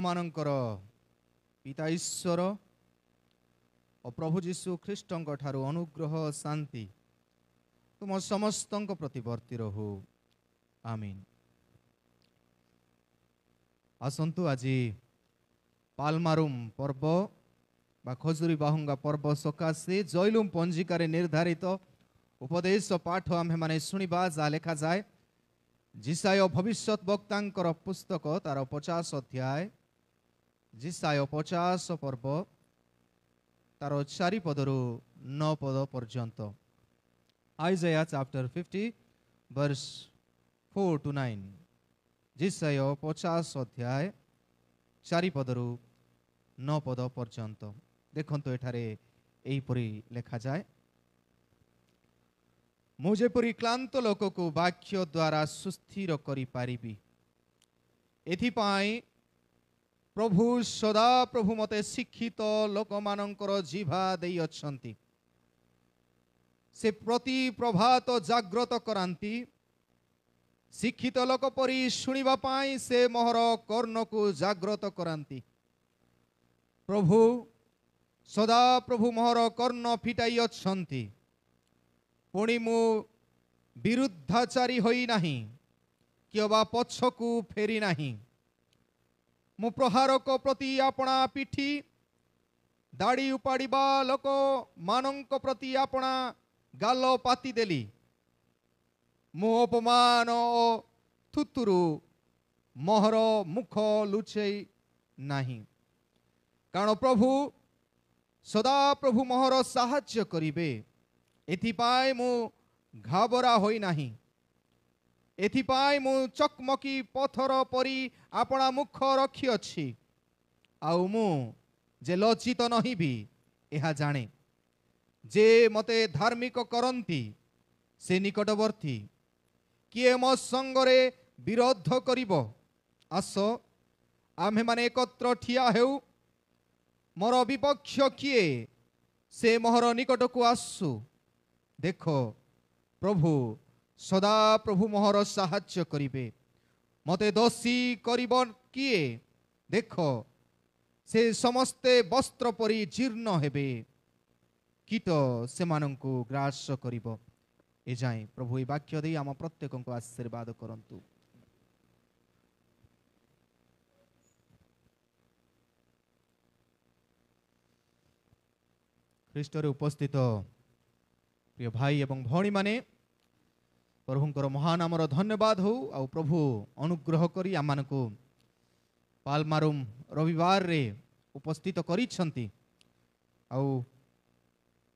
मानकर पिता ईश्वर और प्रभु जीशु ख्रीष्टଙ୍କ ଠାରୁ अनुग्रह शांति तुम समस्तଙ୍କ प्रति वर्ती रहू आमीन। आसंतु आज पालमारुम पर्व बा खजुरी बाहुंगा पर्व सकाशे जैलुम पंजिकार निर्धारित उपदेश पाठ आमे माने शुणिबा जा लेखा जाए जिसाय भविष्यत वक्तांकर पुस्तक तार 50 अध्याय जिसाय 50 पर्व तार 4 पदरु 9 पद पर्यंत आइजाया चैप्टर 50 वर्स 4 to 9 जिसाय 50 अध्याय 4 पदरु 9 पद पर्यंत देखंतु एठारे एहीपरि लेखा जाए मुझेपरी क्लांत लोक को वाक्य द्वारा सुस्थिर करि पारिबी एथिपाई प्रभु सदा प्रभु मते शिक्षित लोक मानकर जीवा देई अछंती से प्रति प्रभात जाग्रत करांती शिक्षित लोक परी शुणिबा पाई से मोहर कर्ण को जाग्रत करांती प्रभु सदा प्रभु मोहर कर्ण फिटाई अछंती पुणी मु विरुद्धाचारी होई नाही किबा पछकू फेरी नाही मु प्रहारक प्रति आपणा पिठी दाढ़ी उपाड़ीबा लोक मानक प्रति आपणा गाल पाती देली मु अपमान ओ थुतुरु मोहर मुख लुचेई नाही कारण प्रभु सदा प्रभु मोहर साहाय्य करिबे एथिपाई मु घाबरा होई नाही एथिपाई मु चकमकी पथर परी आपणा मुख रखी अछि आउ मु जे लज्जित नहीं भी एहा जाने जे मते धार्मिक करंती से निकटवर्ती किए मो संगरे विरोध करिबो आस आम्हे माने एकत्र ठिया हेउ मोर विपक्ष किए से मोहर निकट को आसु देखो प्रभु सदा प्रभु मोहर साहाय्य करिबे मते दोषी करिबो किए देखो से समस्ते वस्त्र परी जीर्ण हेबे कीट से मानंकु ग्रास करिबो ए जाय प्रभु ए वाक्य दे आम प्रत्येकंकु आशीर्वाद करंतु। ख्रीष्टरे उपस्थित प्रिय भाई एवं भौणी माने प्रभुंकर महानामर धन्यवाद हो आ प्रभु अनुग्रह करी आमानकु पालमारुम रविवार रे उपस्थित करिछंती आ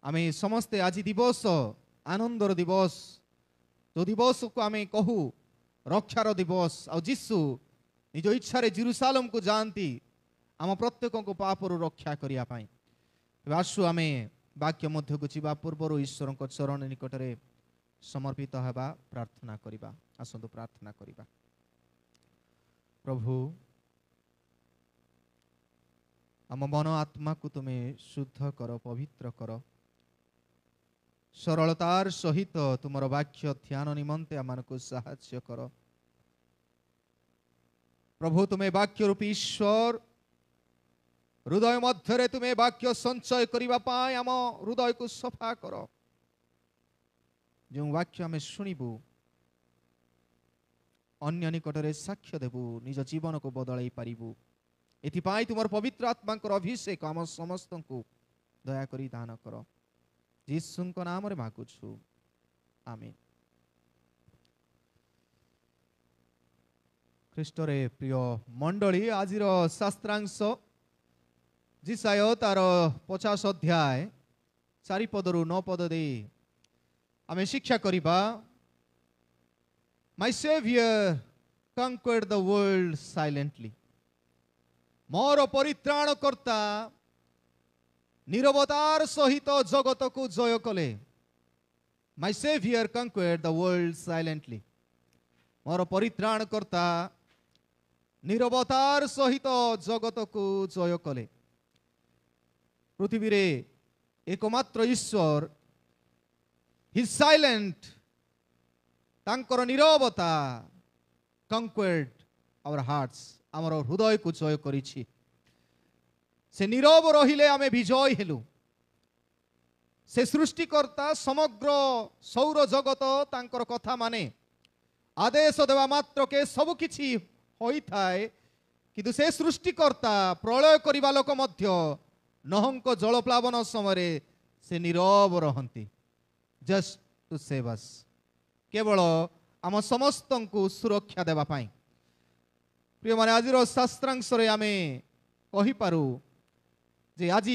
आमे समस्ते आज दिवस आनंदर दिवस जो दिवस को आमे कहू रक्षार दिवस आ जीशु निज इच्छा रे जेरुसालेम को जानती आम प्रत्येक को पापरु रक्षा करिया पाई आसु आमे वाक्य मध्य को जीवा पूर्वर ईश्वर चरण निकट रे समर्पित हेबा प्रार्थना करिबा आसंतु प्रार्थना करिबा। प्रभु आम मन आत्मा को तुमे शुद्ध कर पवित्र कर सरलतार सहित तुमर वाक्य ध्यान निमंते आमानकु साहाय्य कर प्रभु तुमे वाक्य रूपी ईश्वर हृदय मध्य तुम्हें वाक्य संचय करिबा पाए आम हृदय को सफा कर जो वाक्य आम शुणिबू अन्य निकट रे साक्ष्य देबू निज जीवन को बदलाई पारिबू एथिपाई तुमर पवित्र आत्मांकर अभिषेक आम समस्त को दया करी दान कर यीशुंक नाम रे मागुछु आमीन। ख्रीष्टरे प्रिय मंडली आजिर शास्त्रांश जिसाय तार 50 अध्याय 4 पदरु 9 पद दे आमे शिक्षा करिबा my saviour conquered the world silently मोर परित्राणकर्ता निरवतार सहित जगत को जय कले my saviour conquered the world silently मोर परित्राणकर्ता निरवतार सहित जगत को जय कले पृथ्वी रे एकमात्र ईश्वर ही साइलेंट तांकर नीरवता कंक्वर्ड आवर हार्ट्स आमर हृदय को जय करिछि से नीरव रहिले आमे विजय हेलु से सृष्टिकर्ता समग्र सौर जगत तांकर कथा माने आदेश देवा मात्र के सब किछि होई थाए किंतु से सृष्टिकर्ता प्रलय करिबा लोक मध्य नहंक जलप्लावन समय से नीरव रहंती जस्ट टू सेव अस केवल आम समस्त को सुरक्षा देवा पाई। प्रिय माने आज शास्त्रांश आमे कहि पारू जे आज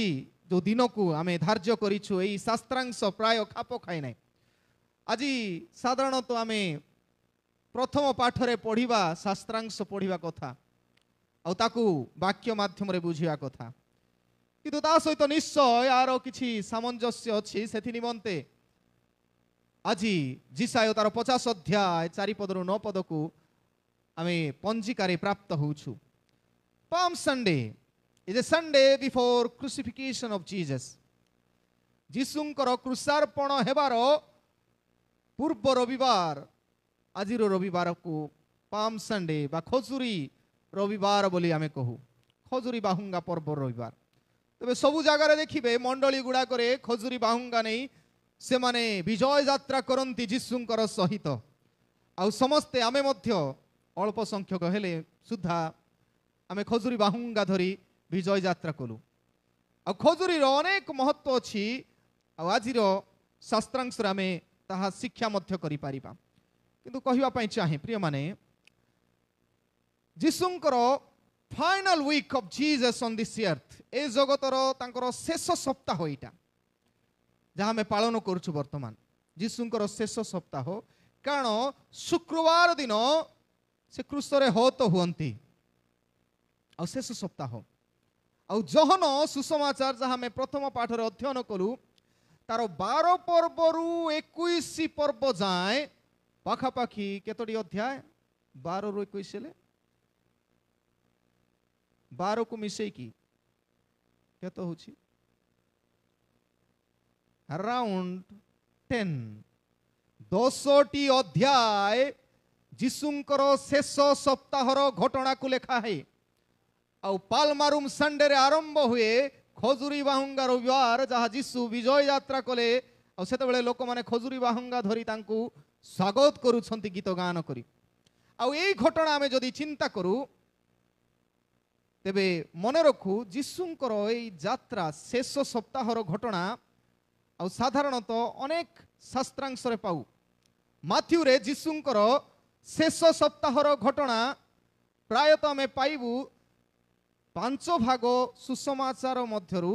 जो दिन को आमे धार्य करिछु एई शास्त्रांश प्राय खाप खाई ना। आज साधारणतः आमे प्रथम पाठरे पढ़िबा शास्त्रांश पढ़िबा कथा आ ताकू वाक्य माध्यम रे बुझिबा कथा किंतु ता सहित निश्चय यार किछि सामंजस्य अछि सेथि निमंते आज जिसाय तार 50 अध्याय 4 पदरु 9 पद को आमे पंजिकारे प्राप्त होउछु। Palm Sunday is a Sunday before crucifixion of Jesus जीसुंकर क्रूसार्पण हेबार पूर्व रविवार आज रविवार को पाम संडे बा खजुरी रविवार बोली आमे कहू खजुरी बाहुंगा पर्व रविवार। तबे सबु जगार देखिबे मंडली गुड़ा करे खजुरी बाहुंगा नहीं से माने विजय यात्रा करंती जीसुंकर सहित आ समस्ते आमे मध्य अल्प संख्यक हेले सुधा आमे खजुरी बाहुंगा धरी विजय यात्रा कलु आ खजुरी अनेक महत्व अछि आज शास्त्रांश आमे ताहा शिक्षा मध्य करि पारिबा किंतु कहिबा पई चाहे प्रिय माने जीसुंकर final week of Jesus on this earth ए जगतर तांकर शेष सप्ताह एटा जहाँ आमे पालन करूछु वर्तमान जीसुंकर शेष सप्ताह कारण शुक्रवार दिन से क्रूसरे हत हुअंती आ शेष सप्ताह आ जहन सुसमाचार जहाँ आमे प्रथम पाठर अध्ययन कलु तार 12 पर्वरु 21 पर्व जाए पाखापाखि केतोटी अध्याय 12 रु 21 हेले 12 को मिसई की केतो होछि अराउंड 10 10टी अध्याय जीसुंकर शेष सप्ताहर घटना को लेखा है आउ पालमारुम संडे रे आरंभ हुए खजुरी बाहुंगा रविवार जहाँ जीसु विजय यात्रा कले आते लोक माने खजुरी बाहुंगा धरी तांकू स्वागत करुछंती गीत गान करी आउ एई घटना आमे जदि चिंता करू तेबे मन रखू जीसुंकर एई यात्रा शेष सप्ताहर घटना आउ साधारणतः अनेक शास्त्रांश रे पाऊ माथ्यू रे जीसुंकर शेष सप्ताहर घटना प्रायतः आमे पाइबू 5 भाग सुसमाचार मध्यरु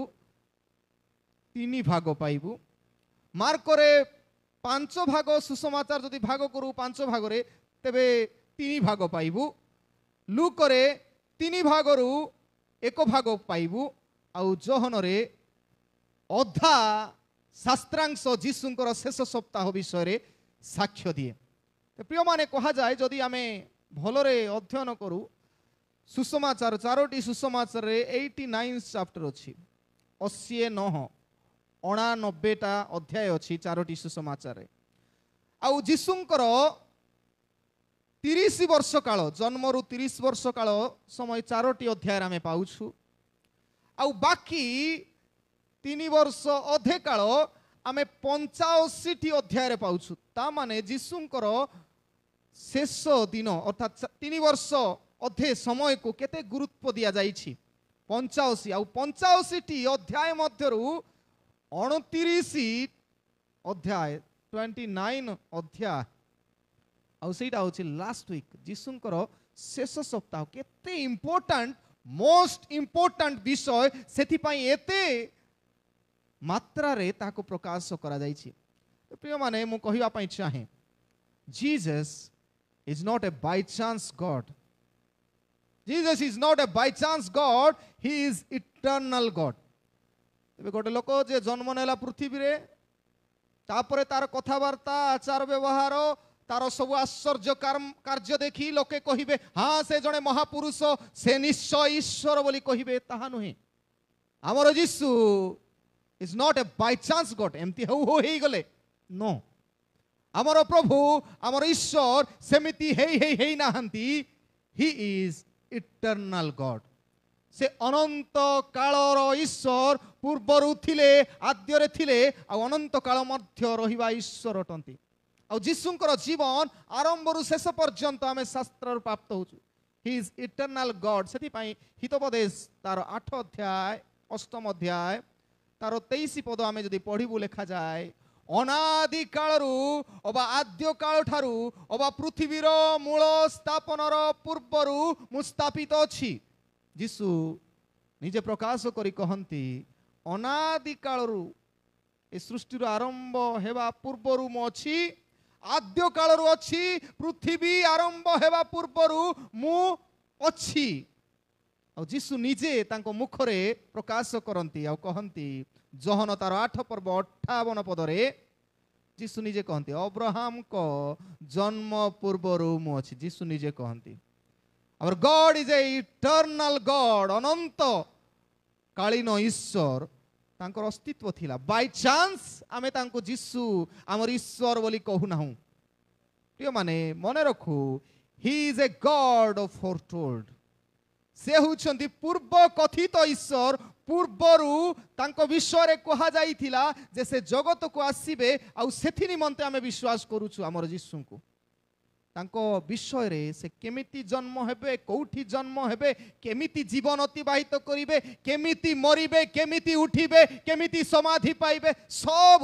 3 भाग पाइबू मार्करे 5 भाग सुसमाचार जदि भाग करू 5 भाग रे तेबे 3 भाग पाइबू लूकरे 3 भागरु 1 भाग पाइबू आउ जोहन रे अधा शास्त्रांश जीसुंकर शेष सप्ताह विषय रे साक्ष्य दिए। प्रिय माने कहा जाए जदि आमे भलरे अध्ययन करू सुसमाचार 4टी सुसमाचार रे 89 चैप्टर अछि 89 89टा अध्याय अछि 4टी सुसमाचार रे आउ जीसुंकर 30 वर्ष काल जन्मरु 30 वर्ष काल समय 4टी अध्याय आमे पाउछु आउ बाकी 3 वर्ष अधे काल आमे 85टी अध्याय रे पाउछु ता माने जीसुंकर शेष दिन अर्थात 3 वर्ष अधे समय को केते गुरुत्व दिया जाइछि 85 आउ 85टी अध्याय मध्यरु 29 अध्याय 29 अध्याय आउ सेटा होछि लास्ट वीक जीसुंकर शेष सप्ताह केते इंपोर्टेंट मोस्ट इंपोर्टेंट विषय सेथि पई एते मात्रा रे ताको प्रकाश करा जाइछि। प्रिय माने मु कहिबा पई चाहे Jesus is not a by chance God Jesus is not a by chance God he is eternal God. तबे गोटे लोक जे जन्म नेला पृथ्वी रे तापरे तार कथावार्ता आचार व्यवहार तार सब आश्चर्य कार्य देखी लोके कहिबे हाँ से जने महापुरुष से निश्चय ईश्वर बोली कहिबे ताहा नुहे आमर जीसु is not a by chance God एमती हो ही गले नो आमर प्रभु आमर ईश्वर सेमिति हेई नाहंती ही इज इटर्नाल गॉड से अनंत कालर ईश्वर पूर्वरु थिले आद्यरे थिले आ अनंत काल मध्य रहिबा ईश्वर अटंती आ जीशुंकर जीवन आरंभरु शेष पर्यंत आमे शास्त्र प्राप्त होछु ही इज इटर्नाल गॉड सेति पई हितोपदेश तार 8 अध्याय 8 अध्याय तार 23 पद आमे जदि पढिबु लेखा जाय अनादि कालरु अबा आद्य काल ठारु अबा पृथ्वीर मूल स्थापनर पूर्वरु मुस्तापित अछि जीशु निजे प्रकाश करी कहंती अनादि कालरु ए सृष्टिर आरंभ हेबा पूर्वरु मु अछि आद्य कालरु अछि पृथ्वी आरंभ हेबा पूर्वरु मु अछि आ जीशु निजे तांको मुखरे प्रकाश करंती आ कहंती जोहन तार 8 पर्व 58 पदरे जीशु निजे कहंती अब्राहम को जन्म पूर्वरु मु अछि जीशु निजे कहंती Our God is a eternal God, अनंत कालीन ईश्वर तांकर अस्तित्व थिला बाय चांस आमे तांको जीशु आमर ईश्वर बोली कहू नाहू प्रिय माने मने रखू he is a God of foretold से होचंती पूर्व कथित ईश्वर पूर्वरु तांको विषय रे कहा जाईथिला जे से जगत को आसीबे आ सेथि निमंते आमे विश्वास करूछु आमर जीशु को तांको विषय रे से केमिति जन्म हेबे कोठी जन्म हेबे केमिति जीवन अतिबाहित करिवे केमिति मरिबे केमिति उठिबे केमिति समाधि पाइबे सब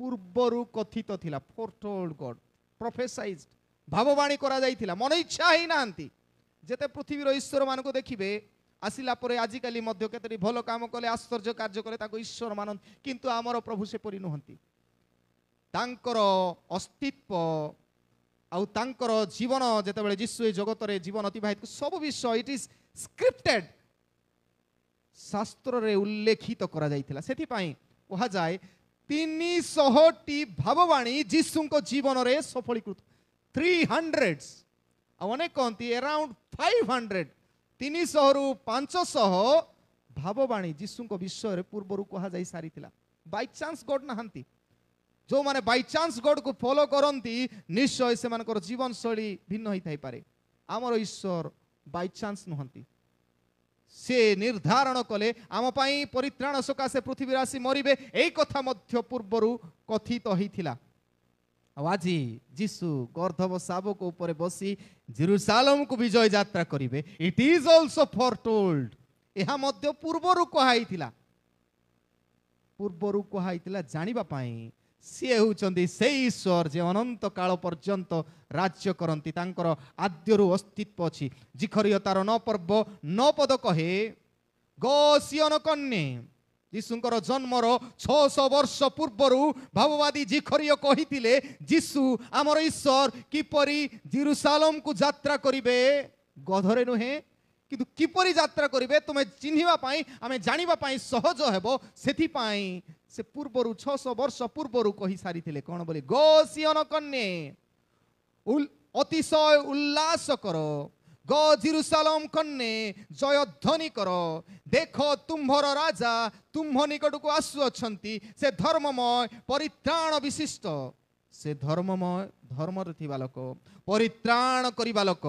पूर्वरु कथित थिला फोरटोल्ड गॉड प्रोफेसाइज्ड भाववाणी करा जाईथिला मन इच्छा ही नांती जेते पृथ्वीर ईश्वर मान को देखिबे आसिला परे आजिकाली मध्य केतरी भलो काम कले आश्चर्य कार्य कले ताको ईश्वर मानन किंतु आमर प्रभु से परि नहंती तांकर अस्तित्व आउ तांकर जीवन जेतेबेले जीशु ए जगत रे जीवन अतिबाहित सब विषय इट इज स्क्रिप्टेड शास्त्र रे उल्लेखित करा जाईथिला सेथि पई कहा जाय 300 टी भाववाणी जीशु को जीवन रे सफलीकृत 300 अनेक कहती अराउंड 500 300 रु 500 भाववाणी जीशु को विषय रे पूर्वरु कहा जाई सारीथिला बाय चांस गॉड नहंती जो माने बाय चांस गॉड को फॉलो करंती निश्चय से मानकर जीवन शैली भिन्न होई थाई पारे आमर ईश्वर बाय चांस नहंती से निर्धारण कले आम पई परित्राण सकाशे पृथ्वी राशि मरिबे एई कथा मध्य पूर्वरु कथित होइथिला आजी जीशु गर्धव शावक ऊपर बसी जेरूसालेम को विजय यात्रा करिवे इट इज आल्सो फोरटोल्ड एहा मध्य पूर्वरु कहाइथिला पूर्वरु कहाइथिला जानिबा पई से होचंदी से ईश्वर जे अनंत काल पर्यंत राज्य करंती तांकर आद्यरु अस्तित्व अछि जिखरिय तार 9 पर्व 9 पद कहे गो सियन कन्ये जीशुंकर जन्मर 600 वर्ष पूर्वरु भाववादी जिखरिय कहिथिले जीशु आमर ईश्वर किपरि जेरूसालेम को यात्रा करिवे गधरे नुहे किंतु किपरि यात्रा करिवे तुमे चिन्हिबा पई आमे जानिबा पई सहज हेबो सेथि पई से पूर्वरु 600 वर्ष पूर्वरु कहि सारिथिले कोन बोली गो सियन कन्ये अतिशय उल्लास करो गो जेरूसालेम कन्ये जय ध्वनि करो देखो तुम्भर राजा तुम्ह निकट को आसु अछंती से धर्ममय परित्राण विशिष्ट से धर्ममय धर्म थिबा लोक परित्राण करिबा लोक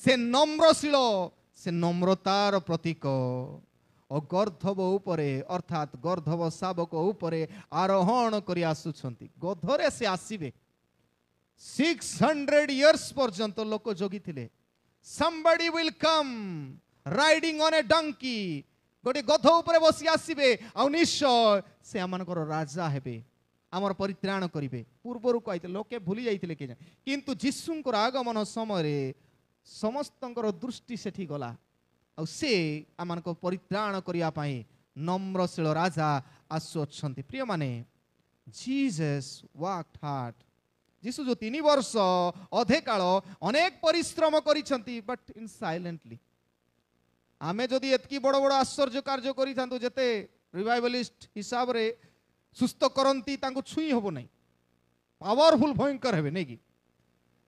से नम्रशील से नम्रतार प्रतीक और गर्धव उपरे अर्थात गर्धव शावक उपरे आरोहण करी आसुछंती गधरे से आसीबे 600 इयर्स पर्यंत लोक जोगी थिले somebody will come riding on a donkey गोटे गध उपरे बसी आसीबे आ निश्चय से आमानकर राजा हेबे आमर परित्राण करिवे पूर्वरु कहिते लोके भूली जाइतिले के किंतु जीशुंकर आगमन समय रे समस्तंकर दृष्टि सेठी गला आ से आमानको परित्राण करिया पई नम्रशील राजा आसु अछंती प्रिय माने जीसस वर्कड हार्ड जीशु जो 3 वर्ष अधे काल अनेक परिश्रम करिसंती बट इन साइलेंटली आमे जदि एतकी बड़ बड़ आश्चर्य कार्य करि थांतु जते रिवाइवलिस्ट हिसाब रे सुस्त करंती तांको छुई होबो नै पावरफुल भयंकर हेबे नै कि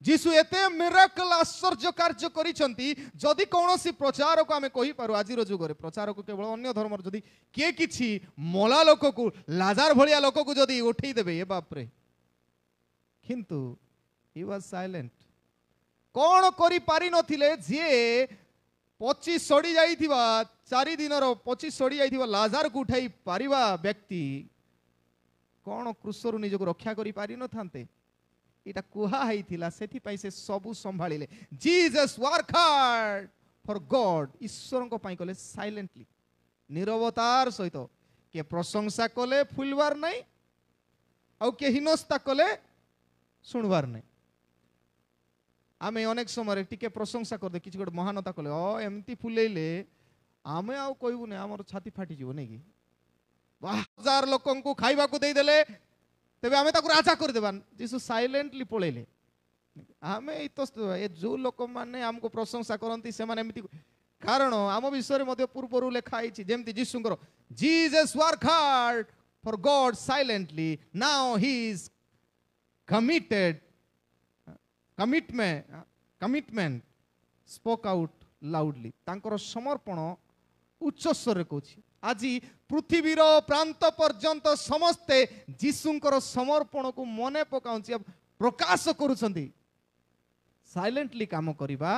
जीशु एते मिराकल आश्चर्य कार्य करिसंती जदि कोनोसी प्रचार को आमे कहि पारु आजिर जुग रे प्रचार को केवल अन्य धर्म जदि के किछि मोला लोक को लाजार भलिया लोक को जदि उठै देबे ए बाप रे किंतु he was silent कोन करि पारि नथिले जे पची सड़ी जाइथिबा 4 दिनर पची सड़ी जाइथिबा लाजार को उठाई पारिबा व्यक्ति कौन क्रूसरु निजको रक्षा करि पारि न थांते इटा कुहा हैथिला सेथि पई से सबु संभाळिले Jesus work hard for God ईश्वर को पई कले साइलेंटली निरवतार सहित के प्रशंसा कले फुलवार नहीं आउ के हिनस्ता कले सुनवार नहीं आमे अनेक समय टिके प्रशंसा कर दे किछि गोटे महानता कले एमती फुलेले आमे आउ कहबु ने हमर छाती फाटी जीव नै कि 1000 लोकन को खाइबा को देई देले तेबे आमे ताकु राजा कर देबान जीसु साइलेंटली पळेले आमे इतो ए जो लोक माने हमको प्रशंसा करंती से माने एमती कारण आम विषय में मध्य पूर्वरु लेखा आइछि जेमती जीसुंकर Jesus work hard for God silently now he is commitment spoke out loudly तांकर समर्पण उच्च स्वर रे कहछि आज पृथ्वीर प्रांत पर्यंत समस्ते जीसुंकर समर्पण को मने पकाउछि प्रकाश करूछंती साइलेंटली काम करिबा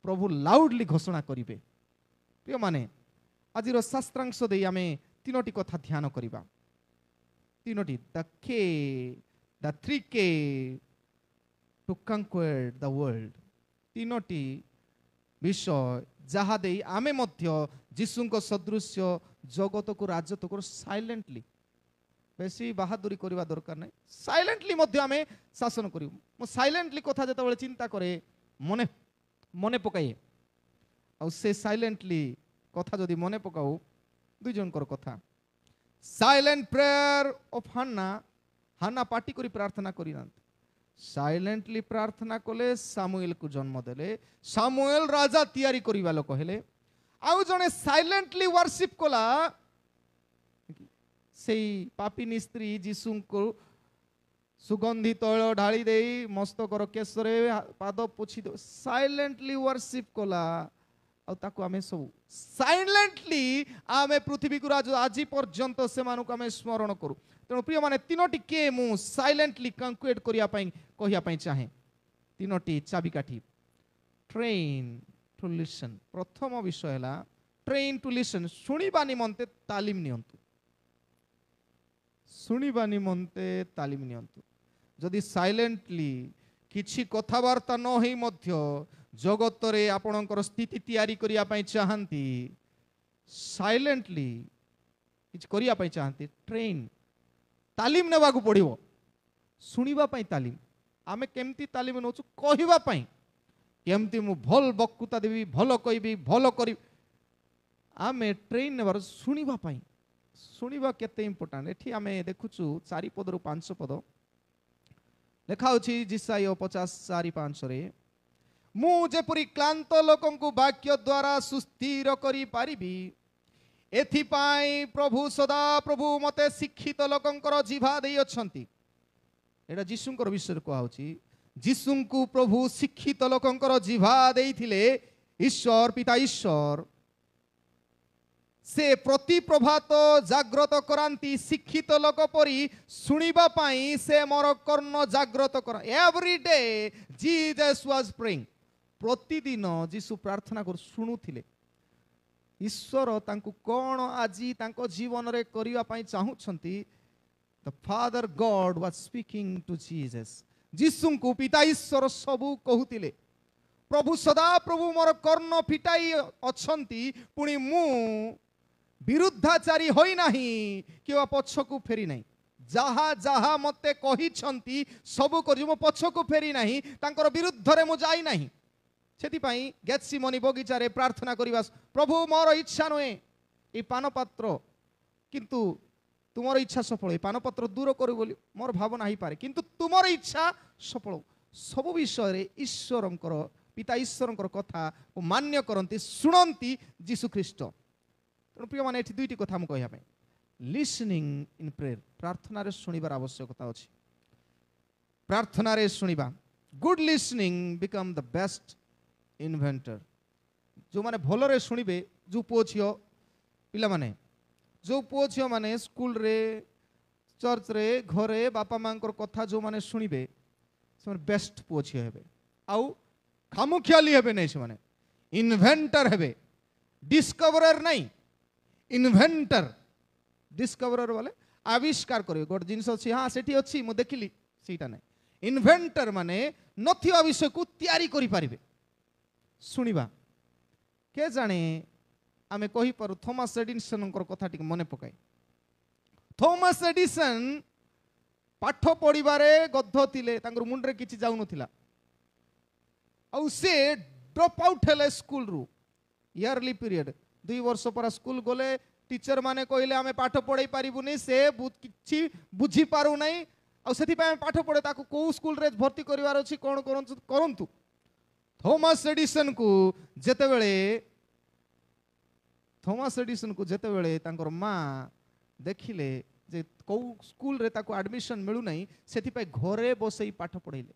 प्रभु लाउडली घोषणा करिवे प्रिय माने आज शास्त्रांश दे आमे तीनोटी कथा ध्यान करिबा तीनोटी द थ्री के टू कंक्वेर द वर्ल्ड तीनोटी विषय जहा दे आमे मध्य जीसुंको सदृश्य जगत को राजत्व को साइलेंटली बेसी बहादुरी करवा दरकार नहीं साइलेंटली मध्य आमे शासन करिवु मो साइलेंटली कथा जते बेले चिंता करे मने मने पकाए आ से साइलेंटली कथा जदि मने पकाऊ दुई जनकर कथा साइलेंट प्रेयर ऑफ हान्ना पार्टी करी प्रार्थना करी ना साइलेंटली प्रार्थना कले सामुएल को जन्म देले सामुएल राजा तैयारी करिवा लोक हेले आउ जने साइलेंटली वर्शिप कला सेई पापिनी स्त्री जीसु को सुगंधी तैल ढाली दे मस्तकर केशरे पाद पोछि दो साइलेंटली वर्शिप कला आ ताको आमे सब साइलेंटली आमे पृथ्वी को राज आज पर्यंत से मानु को आमे स्मरण करू तेणु प्रिय माने तीनोटी के मु साइलेंटली कंक्वेट करिया पई कहिया पई चाहे तीनोटी चाबिकाठी ट्रेन टू लिसन प्रथम विषय हला ट्रेन टू लिसन सुनिबा निमंते तालीम नियंतु सुनिबा निमंते तालीम नियंतु जदि साइलेंटली किछि कथावार्ता न होई मध्य जगत रे आपणकर स्थिति तैयारी करिया पई चाहंती साइलेंटली किछि करिया पई चाहंती ट्रेन तालीम नेबा को पड़िबो सुनिबा पई तालीम आमे केमती तालीम नोचु कहिबा पई केमती मु भल बक्कुता देबी भल कहबी भल करी आमे ट्रेन नेबार सुनिबा पई सुनिबा केते इंपोर्टेंट एठी आमे देखुछु 4 पद रु 5 पद लेखा होछि जिसाई 50:4-5 रे मु जेपरी क्लांत लोकन को वाक्य द्वारा सुस्थिर करी पारिबी एथिपाई प्रभु सदा प्रभु मते शिक्षित लोकंकर जिभा देई अछंती एटा जीसुंकर विषय को आउछि जीसुंकु प्रभु शिक्षित लोकंकर जिभा देइथिले ईश्वर पिता ईश्वर से प्रति प्रभात जाग्रत करांती शिक्षित लोक परी सुनिबा पाई से मोर कर्ण जाग्रत कर every day Jesus was praying प्रतिदिन जीसु प्रार्थना कर सुनुथिले ईश्वर तांकु कोन आजी तांको जीवन रे करिवा पाई चाहुछंती the father God was speaking to Jesus जीसुंकु पिता ईश्वर सबु कहूतिले प्रभु सदा प्रभु मोर कर्ण फिटाई अछंती पुणी मु विरुद्धाचारी होई नाही किवा पछकु फेरी नाही जहा जहा मते कहि छंती सबु करि मो पछकु फेरी नाही तांकर विरुद्ध रे मु जाई नाही सेति पई गेत्सिमनी बगीचा रे प्रार्थना करिवास प्रभु मोर इच्छा नहे ए पानपात्र किंतु तुमर इच्छा सफल पानपत्र दूर करू बोली मोर भावना ही पारे किंतु तुमर इच्छा सफल सब विषय रे ईश्वरंकर पिता ईश्वरंकर कथा को मान्य करंती सुनंती जीसु ख्रीष्ट तेणु प्रिय माने एठी दुईटी कथा हम कहया पे लिसनिंग इन प्रेयर प्रार्थना रे सुनिबार आवश्यकता अछि प्रार्थना रे सुनिबा good listening become the best inventor जो माने भलरे सुनिबे जो पुओ छियो पिला माने जो पुओ छियो माने स्कूल रे चर्च रे घरे बापा मांकर कथा जो माने सुनिबे से बेस्ट पुओ छियो हेबे आउ खामुखियाली हेबे नै से माने इन्वेंटर हेबे, डिस्कवरर नहीं, इन्वेंटर। डिस्कवरर वाले आविष्कार करेंगे गोटे जिनस अच्छी, हाँ सेठी अच्छी मु देखिली, सीटा नहीं। इन्वेंटर माने नथिबा विषय को तैयारी करि पारिबे। सुनिबा के जाने आमे कहि पारु थॉमस एडिसन कथा टिके मने पकाई। थॉमस एडिसन पाठ पढ़िबारे गद्ध थिले, तांकर मुंडरे किछि जाउ नथिला, आउ से ड्रॉप आउट हेले स्कूल रु। इयरली पीरियड 2 वर्ष पर स्कूल गले, टीचर माने कहले आमे पाठ पढ़ाई पारिबुनी, से किछि बुझी पारु नहीं, आ सेथि पय पाठ पढ़े ताको को स्कूल रे भर्ती करिवार अछि, कोन करंतु। थॉमस एडिसन को जेतेबेले तांकर माँ देखिले जे को स्कूल रे ताको एडमिशन मिलु नहीं, सेथि पय घरे बसई पाठ पढ़ाइले।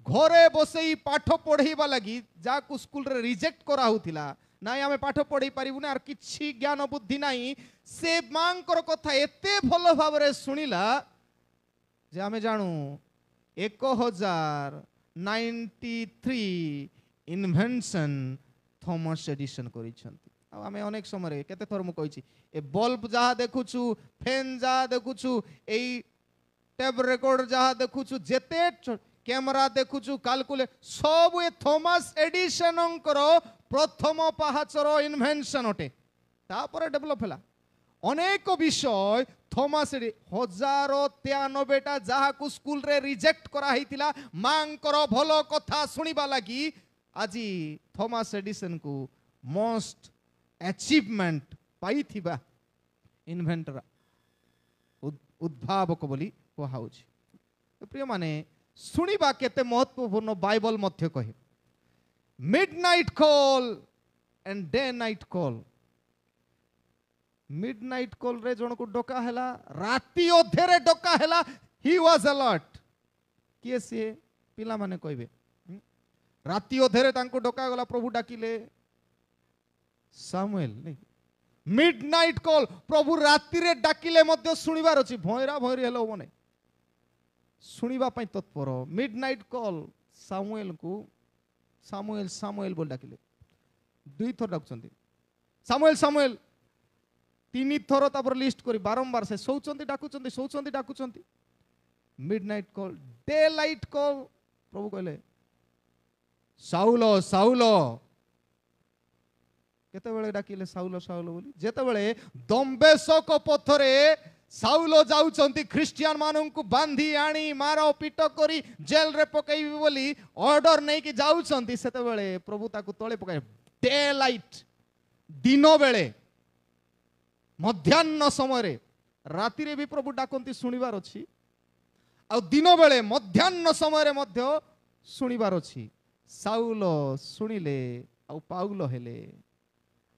घरे बसई पाठ पढ़ाइबा लगी जाको स्कूल रे रिजेक्ट करा होतिला, नाई आमे पाठ पढ़ाई पारिबुनी आर किछि ज्ञान बुद्धि नाही, से मांकर कथा एते भल भाबरे सुनिला जे आमे जानू 1093 इन्वेंशन थॉमस एडिसन करिसंती। आमे अनेक समय केते थर मु कहिछि, ए बल्ब जहा देखुछु, फैन जहा देखुछु, एई टेप रिकॉर्डर जहा देखुछु, जेते कैमरा देखुछु, कैलकुलेट सब ए थॉमस एडिसन प्रथम पाहाचर इन्वेंशन अटे, तापर डेवलप होला। अनेक विषय थॉमस 1093 जहा को स्कूल रे रिजेक्ट करा हितिला, मांकर भलो कथा सुनिबा लगी आज थॉमस एडिसन को मोस्ट अचीवमेंट पाई थिबा इन्वेंटर उद्भावक बोली कहाउछि। प्रिय माने सुनिबा केते महत्वपूर्ण बाइबल मध्य कहे। Midnight call and day night call. Midnight call रे जण को डका हैला, राती अधेरे डका हैला, ही वाज अलर्ट। किए से पिला माने कहबे राती अधेरे तांको डका गला, प्रभु डाकिले सामुएल नहीं। मिडनाइट कॉल प्रभु राती रे डाकिले मध्य सुनिबार अछि, भयरा भयरी हेलो बने सुनिबा पई तत्पर। मिडनाइट कॉल सामुएल को सामुएल सामुएल बोल डाकिले, 2 थर डाकुचंती सामुएल सामुएल, 3 थर तापर लिस्ट करी बारंबार से सोचंती डाकुचंती। Midnight call. Daylight call प्रभु कहले साउलो साउलो, केतेबेले डाकिले साउलो साउलो बोली, जेतेबेले दम्बेशक पथरे साउलो जाउचंती ख्रिस्टियन मानन को बांधी आनी मारो पीटो करी जेल रे पकई बोली ऑर्डर नहीं कि जाउचंती, सेतेबेले प्रभु ताकू तळे पकाय। डे लाइट दिनो बेले, मध्याह्न समय राति रे भी प्रभु डाकंती सुनिबार अछि, आ दिनो बेले मध्याह्न समय मध्य सुनिबार अछि। साउलो सुनिले आ पाउलो हेले,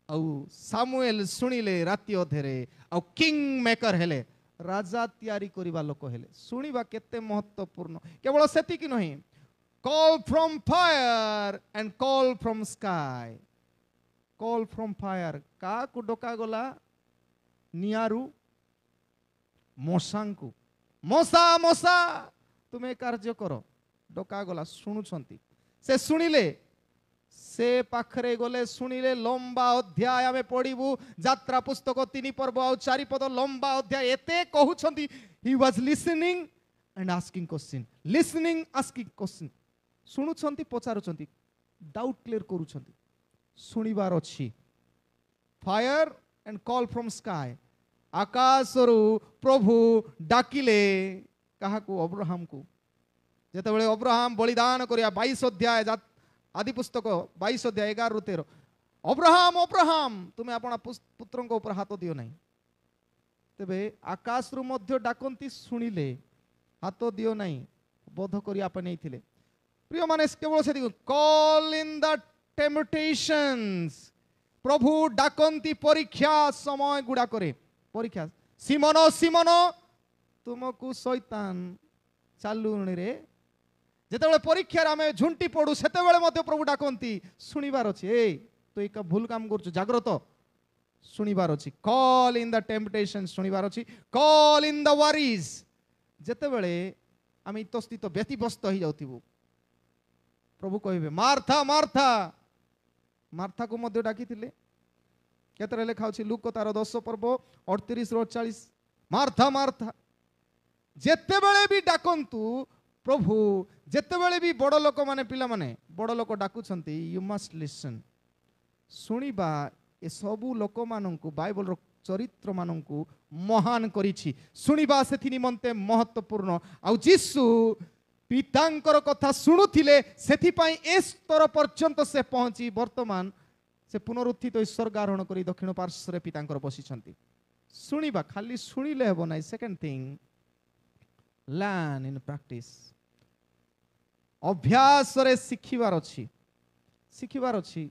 आउ सामुएल सुनिले राति अधेरे, आउ किंग मेकर हेले, राजा तैयारी करिबा लोक हेले। सुनिबा केते महत्वपूर्ण। केवल सेति कि नहीं, call from fire and call from sky. Call from fire का को डका गला, नियारू मशांकु, मशा मशा तुमे कार्य करो, डका गला सुनुछंती। से सुनिले, से पाखरे गले सुनिले, लंबा अध्याय आमे पढ़िबू, यात्रा पुस्तक 3 पर्व आ 4 पद लंबा अध्याय एते कहउछंती। He was listening and asking question, listening asking question, सुनुछंती पचारुछंती, डाउट क्लियर करूछंती, सुनिबार अछि। Fire and call from sky, आकाशरु प्रभु डाकिले काहाकू, अब्राहम को। जेतेबेले अब्राहम बलिदान करिया 22 अध्याय आदि पुस्तक 22 अध्याय 11-13, अब्राहम अब्राहम तुमे अपना पुत्रंक ऊपर हाथ दियो नहीं, तेबे आकाश रु मध्य डाकंती सुनिले, हाथ दियो नहीं, बोध करिया पे नैथिले। प्रिय माने केवल से कॉल इन द टेम्पटेशंस, प्रभु डाकंती परीक्षा समय गुड़ा करे। परीक्षा, सिमोन सिमोन तुमको शैतान चालुनी रे, जेतेबेले परीक्षा आमे झुंटी पड़ू सेतेबेले मध्य प्रभु डाकंती सुनिबार अछि, ए तो एक भूल काम करछु, जाग्रत सुनिबार अछि। कॉल इन द टेम्पटेशन सुनिबार अछि, कॉल इन द वरीज, जेतेबेले आमे इतस्थित व्यतिव्यस्त हो जाउथिबु, प्रभु कहबे मार्था मार्था ମାର୍ଥାକୁ ମଧ୍ୟ ଡାକିଥିଲେ। କେତେରେ ଲେଖା ଅଛି ଲୁକ ତାର 10 ପର୍ବ 38-40, ମାର୍ଥା ମାର୍ଥା ଯେତେବେଳେ ବି ଡାକନ୍ତୁ ପ୍ରଭୁ, ଯେତେବେଳେ ବି ବଡ଼ ଲୋକମାନେ ପିଲାମାନେ ବଡ଼ ଲୋକ ଡାକୁଛନ୍ତି, ୟୁ ମଷ୍ଟ ଲିସନ୍, ଶୁଣିବା। ଏସବୁ ଲୋକମାନଙ୍କୁ ବାଇବଲର ଚରିତ୍ର ମାନଙ୍କୁ ମହାନ କରିଛି। ଶୁଣିବା ସେଥି ନିମନ୍ତେ ମହତ୍ୱପୂର୍ଣ୍ଣ। ଆଉ ଯୀଶୁ ପିତାଙ୍କର କଥା ଶୁଣୁଥିଲେ, ସେଥିପାଇଁ ଏ ସ୍ତର ପର୍ଯ୍ୟନ୍ତ ସେ ପହଞ୍ଚି ବର୍ତ୍ତମାନ ସେ ପୁନରୁତ୍ଥିତ ଈଶ୍ୱର ଆରୋହଣ କରି ଦକ୍ଷିଣ ପାର୍ଶ୍ୱରେ ପିତାଙ୍କର ବସିଛନ୍ତି। ଶୁଣିବା, ଖାଲି ଶୁଣିଲେ ହେବ ନାହିଁ। Second thing, learn in practice. ଅଭ୍ୟାସରେ ଶିଖିବାର ଅଛି, ଶିଖିବାର ଅଛି,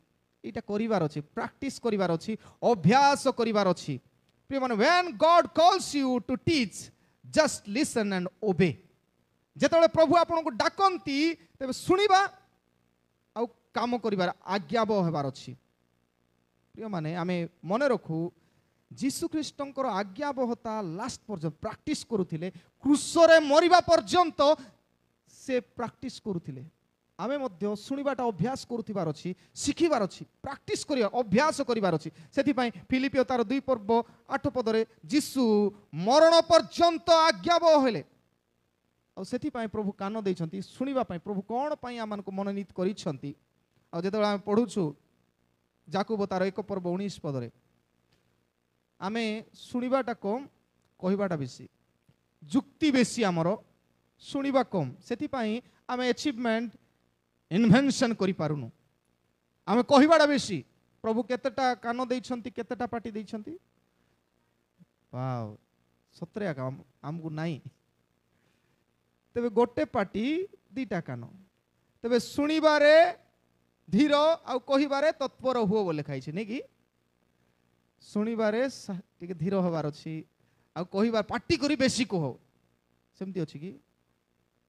ଏଇଟା କରିବାର ଅଛି, ପ୍ରାକ୍ଟିସ୍ କରିବାର ଅଛି, ଅଭ୍ୟାସ କରିବାର ଅଛି। ପ୍ରିୟମାନେ, when God calls you to teach, just listen and obey। ଯେତେବେଳେ ପ୍ରଭୁ ଆପଣଙ୍କୁ ଡାକନ୍ତି, ତେବେ ଶୁଣିବା ଆଉ କାମ କରିବାର, ଆଜ୍ଞାବହ ହେବାର ଅଛି। ପ୍ରିୟମାନେ, ଆମେ ମନେ ରଖୁ ଯୀଶୁ ଖ୍ରୀଷ୍ଟଙ୍କର ଆଜ୍ଞାବହତା ଲାଷ୍ଟ ପର୍ଯ୍ୟନ୍ତ ପ୍ରାକ୍ଟିସ୍ କରୁଥିଲେ। କ୍ରୁଶରେ ମରିବା ପର୍ଯ୍ୟନ୍ତ ସେ ପ୍ରାକ୍ଟିସ୍ କରୁଥିଲେ। ଆମେ ମଧ୍ୟ ଶୁଣିବାଟା ଅଭ୍ୟାସ କରୁଥିବାର ଅଛି, ଶିଖିବାର ଅଛି, ପ୍ରାକ୍ଟିସ୍ କରିବା, ଅଭ୍ୟାସ କରିବାର ଅଛି। ସେଥିପାଇଁ ଫିଲିପିଓ ତାର 2 ପର୍ବ 8 ପଦରେ ଯୀଶୁ ମରଣ ପର୍ଯ୍ୟନ୍ତ ଆଜ୍ଞାବହ ହେଲେ। ଆଉ ସେଥିପାଇଁ ପ୍ରଭୁ କାନ ଦେଇଛନ୍ତି ଶୁଣିବା ପାଇଁ। ପ୍ରଭୁ କ'ଣ ପାଇଁ ଆମମାନଙ୍କୁ ମନୋନୀତ କରିଛନ୍ତି? ଆଉ ଯେତେବେଳେ ଆମେ ପଢ଼ୁଛୁ ଯାକୁବ ତାର 1 ପର୍ବ 19 ପଦରେ, ଆମେ ଶୁଣିବାଟା କମ୍, କହିବାଟା ବେଶୀ, ଯୁକ୍ତି ବେଶୀ, ଆମର ଶୁଣିବା କମ୍। ସେଥିପାଇଁ ଆମେ ଆଚିଭମେଣ୍ଟ ଇନଭେନସନ୍ କରିପାରୁନୁ, ଆମେ କହିବାଟା ବେଶୀ। ପ୍ରଭୁ କେତେଟା କାନ ଦେଇଛନ୍ତି, କେତେଟା ପାଟି ଦେଇଛନ୍ତି? ୱାଓ, ସତରେ ଆମକୁ ନାହିଁ। ତେବେ ଗୋଟେ ପାଟି 2ଟା କାନ। ତେବେ ଶୁଣିବାରେ ଧୀର ଆଉ କହିବାରେ ତତ୍ପର ହୁଅ ବୋଲି ଲେଖାଇଛି, ନାଇଁ କି? ଶୁଣିବାରେ ଟିକେ ଧୀର ହେବାର ଅଛି, ଆଉ କହିବା ପାଟି କରି ବେଶୀ କୁହ, ସେମିତି ଅଛି କି?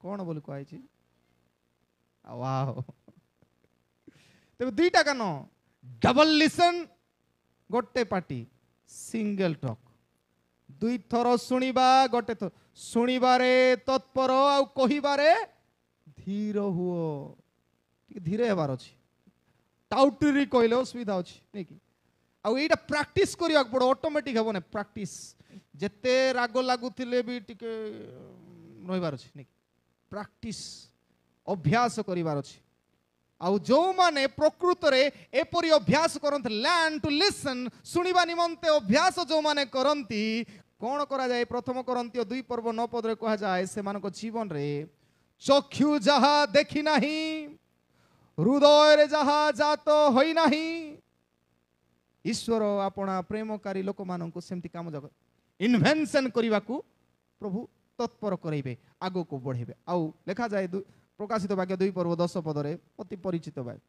କ'ଣ ବୋଲି କୁହାଯାଇଛି? ୱାଓ, ତେବେ 2ଟା କାନ, ଡବଲ ଲିସନ୍, ଗୋଟେ ପାଟି, ସିଙ୍ଗଲ ଟକ୍। 2 ଥର ଶୁଣିବା, ଗୋଟେ ଥର ଶୁଣିବାରେ ତତ୍ପର, ଆଉ କହିବାରେ ଧୀର ହୁଅ। ଟିକେ ଧୀରେ ହେବାର ଅଛି, ଟାଉଟରି କହିଲେ ଅସୁବିଧା ଅଛି, ନାଇଁ କି? ଆଉ ଏଇଟା ପ୍ରାକ୍ଟିସ୍ କରିବାକୁ ପଡ଼ିବ, ଅଟୋମେଟିକ୍ ହେବ ନା। ପ୍ରାକ୍ଟିସ୍, ଯେତେ ରାଗ ଲାଗୁଥିଲେ ବି ଟିକେ ରହିବାର ଅଛି, ନାଇଁ କି? ପ୍ରାକ୍ଟିସ୍, ଅଭ୍ୟାସ କରିବାର ଅଛି। ଆଉ ଯେଉଁମାନେ ପ୍ରକୃତରେ ଏପରି ଅଭ୍ୟାସ କରନ୍ତି, ଲର୍ନ ଟୁ ଲିସନ୍, ଶୁଣିବା ନିମନ୍ତେ ଅଭ୍ୟାସ ଯେଉଁମାନେ କରନ୍ତି, କ'ଣ କରାଯାଏ? 1 କରନ୍ତୀୟ 2 ପର୍ବ 9 ପଦରେ କୁହାଯାଏ, ସେମାନଙ୍କ ଜୀବନରେ ଚକ୍ଷୁ ଯାହା ଦେଖି ନାହିଁ, ହୃଦୟରେ ଯାହା ଜାତ ହୋଇନାହିଁ, ଈଶ୍ୱର ଆପଣା ପ୍ରେମକାରୀ ଲୋକମାନଙ୍କୁ ସେମିତି କାମ ଯାକ ଇନଭେନସନ୍ କରିବାକୁ ପ୍ରଭୁ ତତ୍ପର କରାଇବେ, ଆଗକୁ ବଢ଼େଇବେ। ଆଉ ଲେଖାଯାଏ ପ୍ରକାଶିତ ବାକ୍ୟ 2 ପର୍ବ 10 ପଦରେ, ଅତି ପରିଚିତ ବାକ୍ୟ,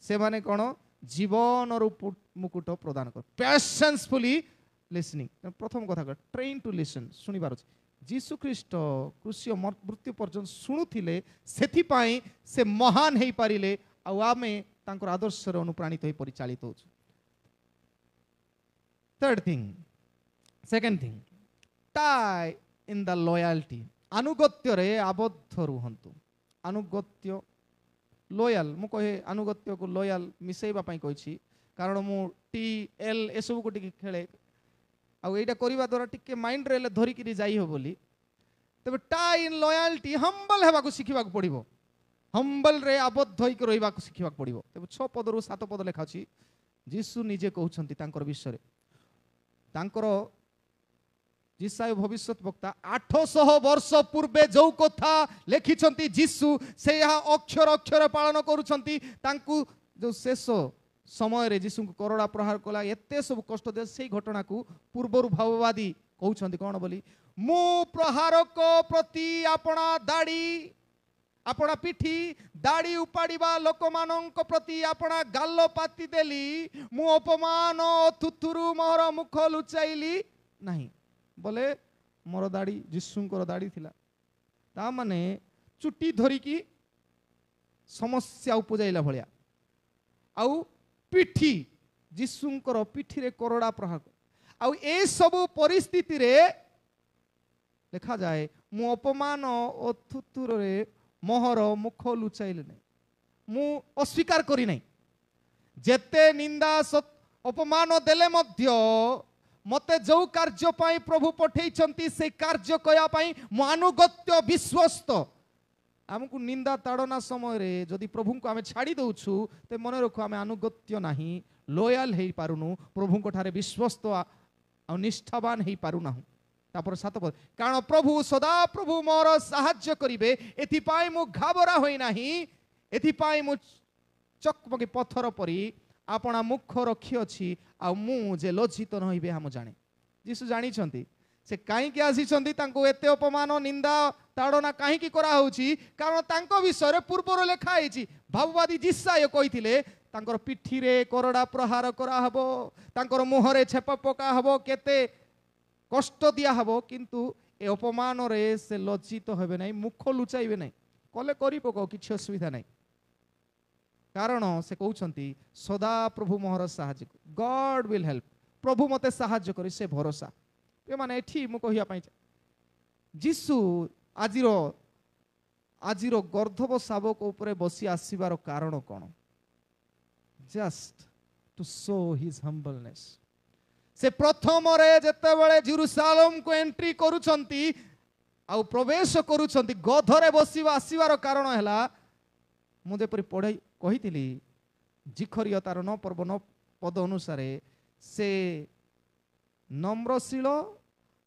ସେମାନେ କ'ଣ? ଜୀବନର ମୁକୁଟ ପ୍ରଦାନ କର। ପ୍ୟାସନ୍ସଫୁଲି ଲିସନିଂ। ପ୍ରଥମ କଥା ଟ୍ରେନ୍ ଟୁ ଲିସନ୍, ଶୁଣିବାର ଅଛି। ଯୀଶୁ ଖ୍ରୀଷ୍ଟ କ୍ରୁଶୀୟ ମୃତ୍ୟୁ ପର୍ଯ୍ୟନ୍ତ ଶୁଣୁଥିଲେ, ସେଥିପାଇଁ ସେ ମହାନ ହେଇପାରିଲେ। ଆଉ ଆମେ ତାଙ୍କର ଆଦର୍ଶରେ ଅନୁପ୍ରାଣିତ ହୋଇ ପରିଚାଳିତ ହେଉଛୁ। Third thing, second thing, tie in the loyalty. ଆନୁଗତ୍ୟରେ ଆବଦ୍ଧ ରୁହନ୍ତୁ। ଆନୁଗତ୍ୟ, ଲୟାଲ, ମୁଁ କହେ ଆନୁଗତ୍ୟକୁ ଲୟାଲ ମିଶାଇବା ପାଇଁ କହିଛି, କାରଣ ମୁଁ TL ଏସବୁକୁ ଟିକେ ଖେଳେ। ଆଉ ଏଇଟା କରିବା ଦ୍ୱାରା ଟିକେ ମାଇଣ୍ଡରେ ହେଲେ ଧରିକିରି ଯାଇ ହେବ ବୋଲି। ତେବେ ଟାଏ ଇନ୍ ଲୟାଲ୍ଟି, ହମ୍ବଲ ହେବାକୁ ଶିଖିବାକୁ ପଡ଼ିବ। ହମ୍ବଲରେ ଆବଦ୍ଧ ହୋଇକି ରହିବାକୁ ଶିଖିବାକୁ ପଡ଼ିବ। ତେବେ 6 ପଦରୁ 7 ପଦ ଲେଖା ଅଛି, ଯୀଶୁ ନିଜେ କହୁଛନ୍ତି ତାଙ୍କର ବିଷୟରେ। ତାଙ୍କର ଯିଶାୟ ଭବିଷ୍ୟତ ବକ୍ତା 800 ବର୍ଷ ପୂର୍ବେ ଯେଉଁ କଥା ଲେଖିଛନ୍ତି ଯୀଶୁ, ସେ ଏହା ଅକ୍ଷର ଅକ୍ଷର ପାଳନ କରୁଛନ୍ତି। ତାଙ୍କୁ ଯେଉଁ ଶେଷ ସମୟରେ ଯୀଶୁଙ୍କୁ କରଡ଼ା ପ୍ରହାର କଲା, ଏତେ ସବୁ କଷ୍ଟ ଦିଏ, ସେଇ ଘଟଣାକୁ ପୂର୍ବରୁ ଭାବବାଦୀ କହୁଛନ୍ତି କ'ଣ ବୋଲି? ମୁଁ ପ୍ରହାରକ ପ୍ରତି ଆପଣା ଦାଢ଼ି, ଆପଣା ପିଠି, ଦାଢ଼ି ଉପାଡ଼ିବା ଲୋକମାନଙ୍କ ପ୍ରତି ଆପଣା ଗାଲ ପାତି ଦେଲି। ମୁଁ ଅପମାନ ଅଥୁଥୁରୁ ମୋର ମୁଖ ଲୁଚାଇଲି ନାହିଁ। ବୋଲେ ମୋର ଦାଢ଼ି, ଯୀଶୁଙ୍କର ଦାଢ଼ି ଥିଲା, ତା ମାନେ ଚୁଟି ଧରିକି ସମସ୍ୟା ଉପଜାଇଲା ଭଳିଆ। ଆଉ ପିଠି, ଯୀଶୁଙ୍କର ପିଠିରେ କରଡ଼ା ପ୍ରହାର। ଆଉ ଏସବୁ ପରିସ୍ଥିତିରେ ଲେଖାଯାଏ, ମୁଁ ଅପମାନ ଅଥୁଥୁରରେ ମୋହର ମୁଖ ଲୁଚାଇଲି ନାହିଁ, ମୁଁ ଅସ୍ୱୀକାର କରି ନାହିଁ। जेते निंदा अपमान देले मध्य मते जो कार्य पाई प्रभु पठेइछंती से कार्य कया पाई मो अनुगत्य विश्वस्त। आमको निंदा ताड़ना समय रे जदि प्रभु को आमे छाड़ी दउछु ते मन रखो आमे अनुगत्य नाही, लॉयल हेई पारुनु, प्रभु को ठारे विश्वस्त आ निष्ठावान हेई पारुना। तापर 7 पद, कारण प्रभु सदा प्रभु मोर साहाय्य करिवे, एथि पाई मु घाबरा होई नाही, एथि पाई मु चकमकी पत्थर परी आपणा मुख रखी अछि आ मु जे लज्जित न होइबे हम जाने। यीशु जानी छंती से काहे के आसी छंती, तांको एते अपमान निंदा ताड़ना काहे की करा होउची, कारण तांको विषय रे पूर्वर लेखा आइची। भाववादी जिसाय कहिथिले तांकर पिठी रे करड़ा प्रहार करा हबो, तांकर मुहरे छेप पका हबो, केते कष्ट दिया हबो, किंतु ए अपमान रे से लज्जित होबे नै, मुख लुचाइबे नै, कले करि पको किछ असुविधा नै। कारण से कहउछंती सदा प्रभु मोहर साहाय्य, गॉड विल हेल्प, प्रभु मते साहाय्य करी से भरोसा। ए माने एठी मु कहिया पाई जीसु आजिरो गर्धब शावक उपरे बसी आसीबार कारण कोन? Just to show his humbleness. से प्रथम रे जते बेले जेरूसालेम को एंट्री करूछंती आ प्रवेश करूछंती, गधरे बसीबा आसीबार कारण हैला मु जेपरि पढाई कहिथिली जिखरिय तार 9 पर्व 9 पद अनुसारे से नम्रशील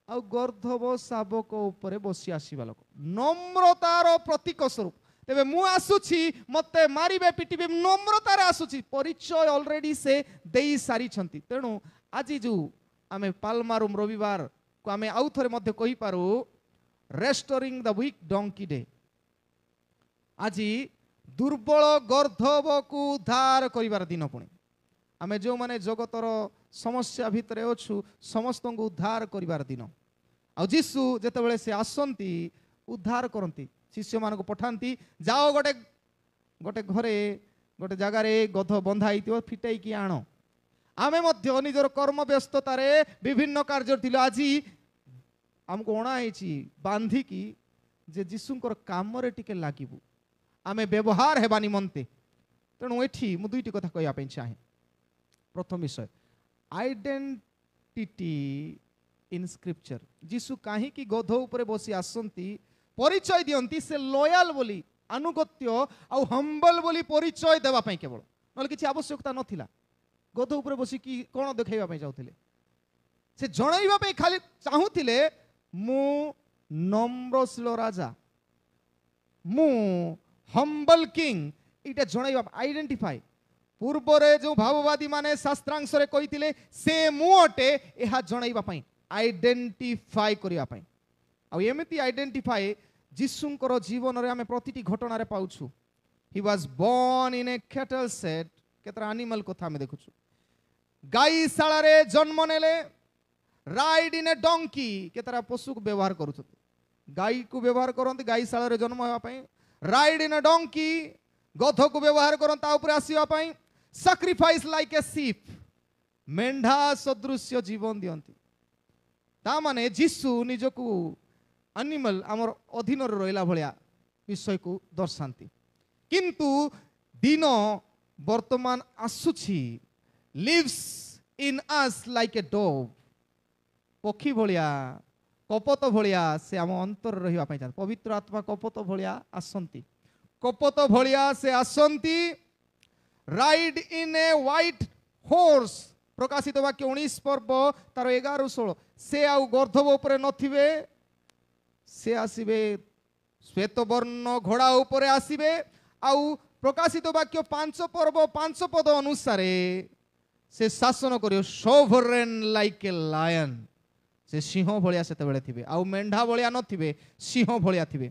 आ गर्धब शावक उपरे बसी आसीबा लोक, नम्रतार प्रतीक स्वरूप। तेबे मु आसुछि मते मारिबे पिटिबे, नम्रतार आसुछि, परिचय ऑलरेडी से देई सारी छंती। तेणु आज जो आमे पाल्मारुम रविवार को आमे आउ थरे मध्य कहि पारू restoring the weak donkey day. आज दुर्बल गर्धब को उद्धार करिवार दिन। पुणी आमे जो माने जगतर समस्या भितरे अछु समस्त को उद्धार करिवार दिन। आ जीसु जेतेबेले से आसंती उद्धार करंती, शिष्य मान को पठांती, जाओ गोटे गोटे घरे गोटे जगार गध बंधा होइतिबो फिटाई कि आण। आमे मध्य निजर कर्म व्यस्ततारे विभिन्न कार्य थिलो, आज हमको अणा होइछि बांधिकी जे जीसुंकर काम रे टिके लागिबु, आमे व्यवहार हेबा निमंते। तेणु एठी मु दुईटी कथा कहया पे चाहे। प्रथम विषय आइडेंटिटी इन स्क्रिप्चर। जीसु काहे की गध उपरे बसी आसंती परिचय दियंती से लॉयल बोली, अनुगत्य आ हम्बल बोली परिचय देवा पई, केवल नले किछि आवश्यकता नथिला। गध उपरे बसी की कोन देखाइबा पई चाहुथिले, से जणाइबा पई खाली चाहुथिले मु नम्रशील राजा, मु हम्बल किंग, इटा जणाइबा आइडेंटिफाई। पूर्वरे जो भाववादी माने शास्त्रांश रे कहिथिले से मु अटे, एहा जणाइबा पई, आइडेंटिफाई करिया पई। आ एमिति आइडेंटिफाई जीसुंकर जीवन रे हमें प्रतिटी घटना रे पाउछु। He was born in a cattle shed, केतरा एनिमल कथा में देखुछु। गाई शाला रे जन्म नेले, राइड इन ए डोंकी, केतरा पशु को व्यवहार करूछु। गाई को व्यवहार करंती गाई शाला रे जन्म होवा पई, राइड इन ए डोंकी गध को व्यवहार करन ता ऊपर आसीबा पई, सैक्रिफाइस लाइक ए शीप, मेंढा सदृश्य जीवन दियंती। ता माने जीसु निजको एनिमल आमर अधीन रहिला भलिया विषय को दर्शांती। किंतु दिन वर्तमान आसुछि, lives in us like a dove, पक्षी भलिया कपत भलिया से आम अंतर रहिबा पई चाहते। पवित्र आत्मा कपत भलिया आसंती, कपत भलिया से आसंती, ride in a white horse. प्रकाशित वाक्य 19 पर्व तार 11-16। से आउ गर्धब उपरे नथिबे, से आसीबे श्वेत वर्ण घोड़ा उपरे आसीबे। आउ प्रकाशित वाक्य 5 पर्व 5 पद अनुसारे से शासन करियो सोवरेन लाइक ए लायन। से सिंह भलिया सेते बेले थिबे, आउ मेंढा भलिया नथिबे, सिंह भलिया थिबे।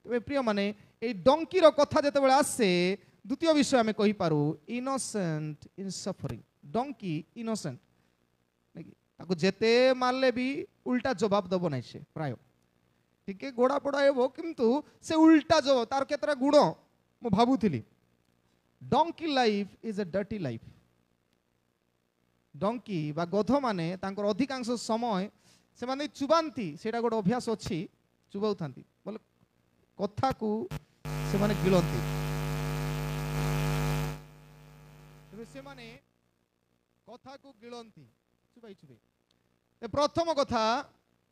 तबे प्रिय माने ए डोंकी रो कथा जेते बेले आसे, द्वितीय विषय हमें कहि पारू इनोसेंट इन सफरिंग। डोंकी इनोसेंट, ताको जेते मारले भी उल्टा जवाब दबो नै। से प्राय टिके गोड़ा पड़ा हेबो, किंतु से उल्टा जवाब, तार केतरा गुण मु भाबुथिली। Donkey life is a dirty life. Donkey बा गध माने तांकर अधिकांश समय से माने चुबांती, सेटा गोटे अभ्यास अछि, चुबाउथांती बोले कथा को से माने गिलंती। से से माने कथा को गिलंती चुबाई चुबे प्रथम कथा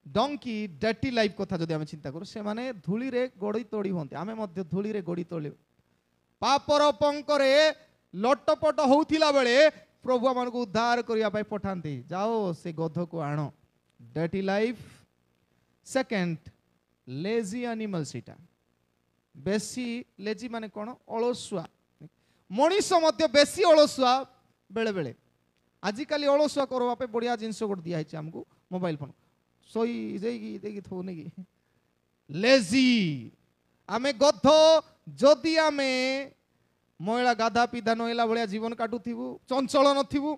डंकी डर्टी लाइफ कथा जदि आम चिंता करूँ से माने धूली रे गड़ी तोड़ी होते आमे मध्य धूली रे गड़ी तोड़ी पापर पंकरे लटपट होउथिला बेले प्रभु आम को उद्धार करिया पाई पठांती जाओ से गध को आण dirty life second lazy animal सीटा बेसी लेजी माने कौन अलसुआ मनीष मध्य बेसी अलसुआ बेले बेले आजिकल अलसुआ करवा पे बढ़िया जिनस गोटे दिखाई आमको मोबाइल फोन सोई देखी थोने की लेजी आमे गध जदि आमे महिला गाधा पिधा नईला भाया जीवन काटुथु चंचल नथिबु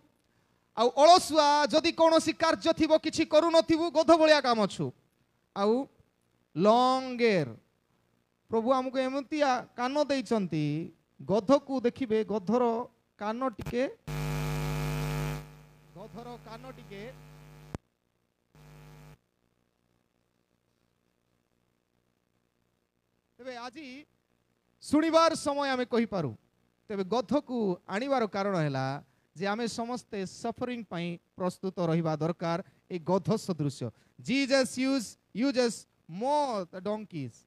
आउ अलसुआ जदि कौन कार्य थी कि करू नथिबु गध भाया काम छु आउ लंगेर प्रभु आमको एमतिया कान देइचंती गध को देखिबे गधर कान टिके तेबे आजी सुनिबार समय आमे कहि पारू तेबे गध को आनिबार कारण हैला जे आमे समस्ते सफरिंग पाई प्रस्तुत रहिबा दरकार ए गध सदृश Jesus uses more the donkey's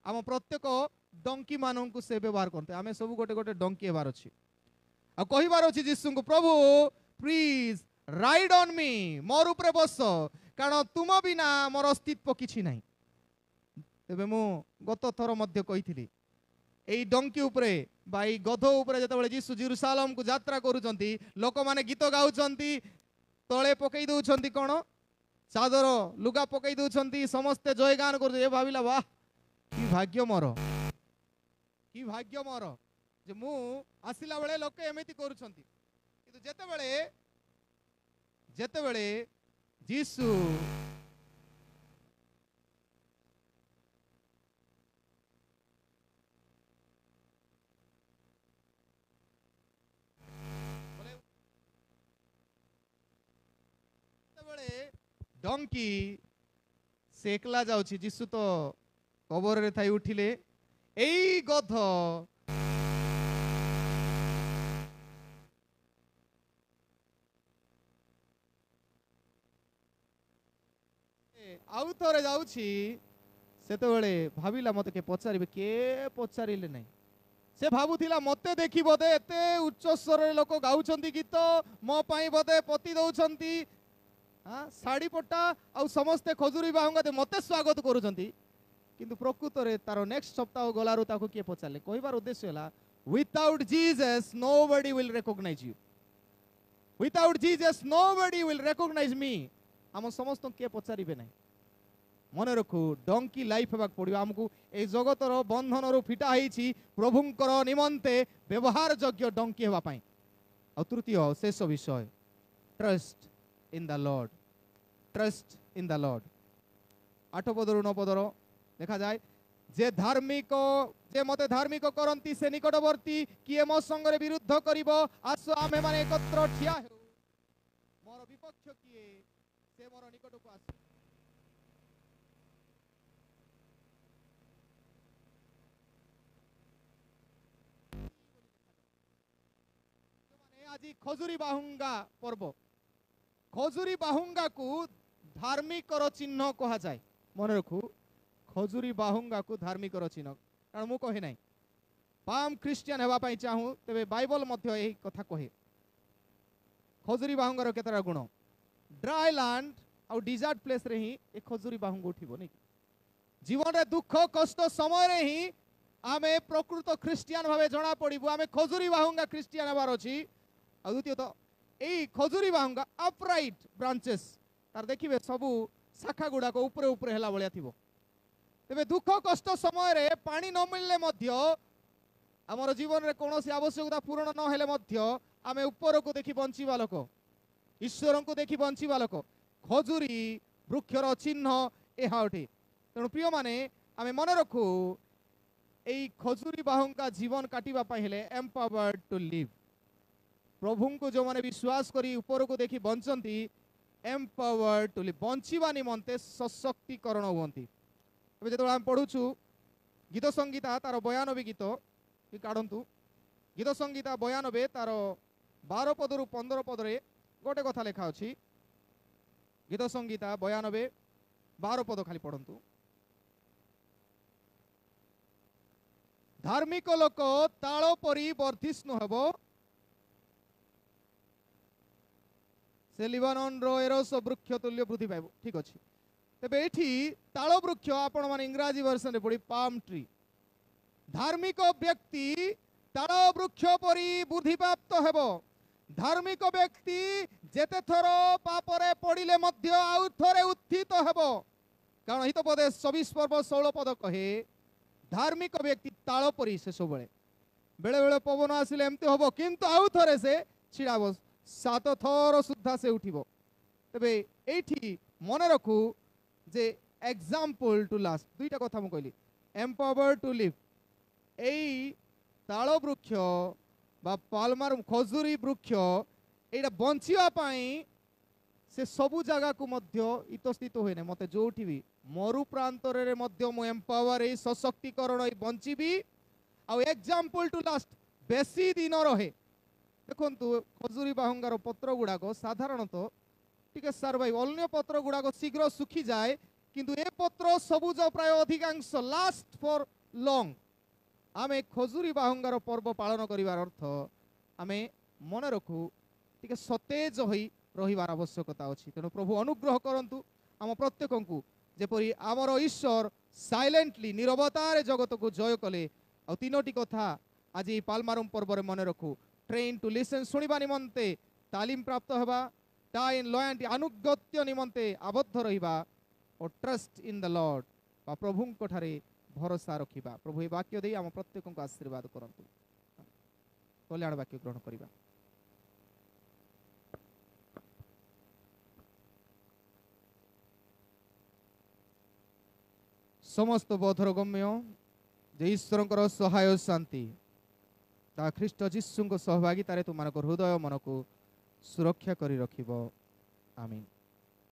आम प्रत्येक डंकी मानू से व्यवहार करते आम सब गोटे गोटे डंकी हेबार अच्छी आ कहिबार अच्छी जीसु को प्रभु प्लीज राइड ऑन मी मोर उपरे बस कारण तुम बिना मोर अस्तित्व किछि नाही तेबे मु गत थर मध्य कहिथिली एई डंकी उपरे बाई गध उपरे जतबेले जीसु जेरुसालेम को यात्रा करूचंती लोक माने गीत गाउचंती तळे पकई दउचंती कोन चादर लुगा पकई दउचंती समस्ते जयगान कर ए भाबिला वाह कि भाग्य मोर जे मु आसिला बेले लोके एमिति करूछंती किंतु जेतेबेले जीसु डंकी से एकला जाउछि जीसु तो कबर रे थाई उठिले एई गध आउ थरे जाउछि सेतेबेले भाबिला मते के पचारिबे के पचारिले नै से भाबुथिला मते देखि बोधे एते उच्च स्वर रे लोक गाउछंती गीत मो पाई बोधे पति दउछंती हां साड़ी पट्टा आ समस्ते खजुरी बाहुंगा मते स्वागत करूछंती किंतु प्रकृत रे तारो नेक्स्ट सप्ताह गलारु ताको के पचारले कहबार उद्देश्य हला without Jesus nobody will recognise you without Jesus nobody will recognise me हम समस्त के पचारिबे नै मन रखु डंकी लाइफ हेबाक पड़िबो हमकु ए जगतर बंधन रु फिटा हेछि प्रभुंकर निमंते व्यवहार योग्य डंकी हेबा पई आ तृतीय शेष विषय ट्रस्ट इन द लॉर्ड 8 पदरु 9 पदर देखा जाए जे धार्मिक जे मते धार्मिक करंती से निकटवर्ती किए मो संगरे विरुद्ध करिवो आसो आमे माने एकत्र ठिया हेउ मोर विपक्ष किए से मोर निकट को आसे आज खजुरी बाहुंगा पर्व खजुरी बाहुंगा को धार्मिक चिन्ह कहा जाए मन रखु खजुरी बाहुंगा को धार्मिक चिन्ह कारण मु कहे ना पाम क्रिश्चियन हेबा पई चाहू तेबे बाइबल मध्य एही कथा कहे खजुरी बाहुंगार केतरा गुण ड्राई लैंड आ डिजर्ट प्लेस रे ही ए खजुरी बाहुंगा उठिबो नै जीवन रे दुख कष्ट समय रे ही आमे प्रकृत क्रिश्चियन भावे जणा पड़िबो आमे खजुरी बाहुंगा क्रिश्चियन हेबार अछि आ द्वितीय तो एई खजुरी बाहुंगा अपराइट ब्रांचेस तार देखिबे सबु शाखा गुडा को ऊपर ऊपर हेला बलिया थिबो तेबे दुख कष्ट समय रे पानी न मिलले मध्य हमर जीवन रे कोनोसी आवश्यकता पूर्ण न हेले मध्य आमे ऊपर को देखि बंचीबा लोक ईश्वर को देखि बंचीबा लोक खजुरी वृक्षर चिन्ह एहा उठे तेणु प्रिय माने आमे मन रखु एई खजुरी बाहुंगा जीवन काटिबा पई हेले एम्पावर्ड टू लिव प्रभु को जो माने विश्वास करी ऊपर को देखि बंचंती एम्पावर्ड टू लिव बंचीबा निमंते सशक्तिकरण होंती एबे जेतो हम पढुछु गीत संगीता तार 92 गीत कि काढंतु गीत संगीता 92 तार 12 ପଦରୁ 15 ପଦରେ ଗୋଟେ କଥା ଲେଖା ଅଛି। ଗୀତ ସଂଗୀତା 92 12 ପଦ ଖାଲି ପଢନ୍ତୁ। ଧାର୍ମିକ ଲୋକ ତାଳ ପରି ବର୍ଦ୍ଧିଷ୍ଣୁ ହେବ, ସେ ଲିବାନନର ଏରସ ବୃକ୍ଷ ତୁଲ୍ୟ ବୃଦ୍ଧି ପାଇବ। ଠିକ ଅଛି, ତେବେ ଏଠି ତାଳ ବୃକ୍ଷ ଆପଣ ମାନେ ଇଂରାଜୀ ଭର୍ସନରେ ପଢି ପାମ୍ ଟ୍ରି। ଧାର୍ମିକ ବ୍ୟକ୍ତି ତାଳ ବୃକ୍ଷ ପରି ବୃଦ୍ଧିପ୍ରାପ୍ତ ହେବ। ଧାର୍ମିକ ବ୍ୟକ୍ତି ଯେତେ ଥର ପାପରେ ପଡ଼ିଲେ ମଧ୍ୟ ଆଉ ଥରେ ଉତ୍ଥିତ ହେବ। କାରଣ ହିତୋପଦେଶ 24 ପର୍ବ 16 ପଦ କହେ ଧାର୍ମିକ ବ୍ୟକ୍ତି ତାଳ ପରି ସେ ସବୁବେଳେ ବେଳେ ବେଳେ ପବନ ଆସିଲେ ଏମିତି ହବ, କିନ୍ତୁ ଆଉ ଥରେ ସେ ଛିଡ଼ା ହବ, 7 ଥର ସୁଦ୍ଧା ସେ ଉଠିବ। ତେବେ ଏଇଠି ମନେ ରଖୁ ଯେ ଏକ୍ସାମ୍ପଲ ଟୁ ଲାଷ୍ଟ, ଦୁଇଟା କଥା ମୁଁ କହିଲି, ଏମ୍ପାୱାର୍ଡ ଟୁ ଲିଭ୍। ଏଇ ତାଳ ବୃକ୍ଷ বা পালমার খজুরি বৃক্ষ এইটা বঞ্চিবা পাই সে সবু জায়গাକୁ ମଧ୍ୟ ইতস্তিত ହୁଏ না। মতে ଯୋଉଠି ବି ମରୁ ପ୍ରାନ୍ତରରେ ମଧ୍ୟ ମୁଁ ଏମ୍ପାୱାର ଏଇ ସଶକ୍ତିକରଣ ଏଇ ବଞ୍ଚିବି ଆଉ ଏକ୍ସାମ୍ପଲ ଟୁ ଲାଷ୍ଟ ବେଶୀ ଦିନ ରହେ। ଦେଖନ୍ତୁ ଖଜୁରୀ ବାହୁଙ୍ଗାର ପତ୍ର ଗୁଡ଼ାକ ସାଧାରଣତଃ ଟିକେ ସର୍ଭାଇଭ, ଅନ୍ୟ ପତ୍ର ଗୁଡ଼ାକ ଶୀଘ୍ର ଶୁଖିଯାଏ, କିନ୍ତୁ ଏ ପତ୍ର ସବୁଜ ପ୍ରାୟ ଅଧିକାଂଶ ଲାଷ୍ଟ ଫର ଲଙ୍ଗ। आमे खजुरी बाहुंगार पर्व पालन करिवार अर्थ आमे मन रखु टिके सतेज होई रहिबार आवश्यकता अछि। तेणु प्रभु अनुग्रह करंतु आम प्रत्येकंकु जेपरि आमर ईश्वर साइलेंटली निरवतार जगत को जय कले। आ तीनोटी कथा आज पालमारुम पर्व रे मन रखु। ट्रेन टू लिसन सुनिबा निमंते तालीम प्राप्त हेबा, टाइन लॉयल्टी अनुगत्य निमंते आबद्ध रहिबा और ट्रस्ट इन द लॉर्ड बा प्रभुंक ठारे भरोसा रखिबा। प्रभु ए वाक्य दे आम प्रत्येक को आशीर्वाद करंतु। कल्याण वाक्य ग्रहण करिबा। समस्त बोधर गम्य जे ईश्वरंकर सहाय शांति ता ख्रीष्ट जीशुंक सहभागितारे तुमको हृदय मन को सुरक्षा करी रखिबो। आमीन।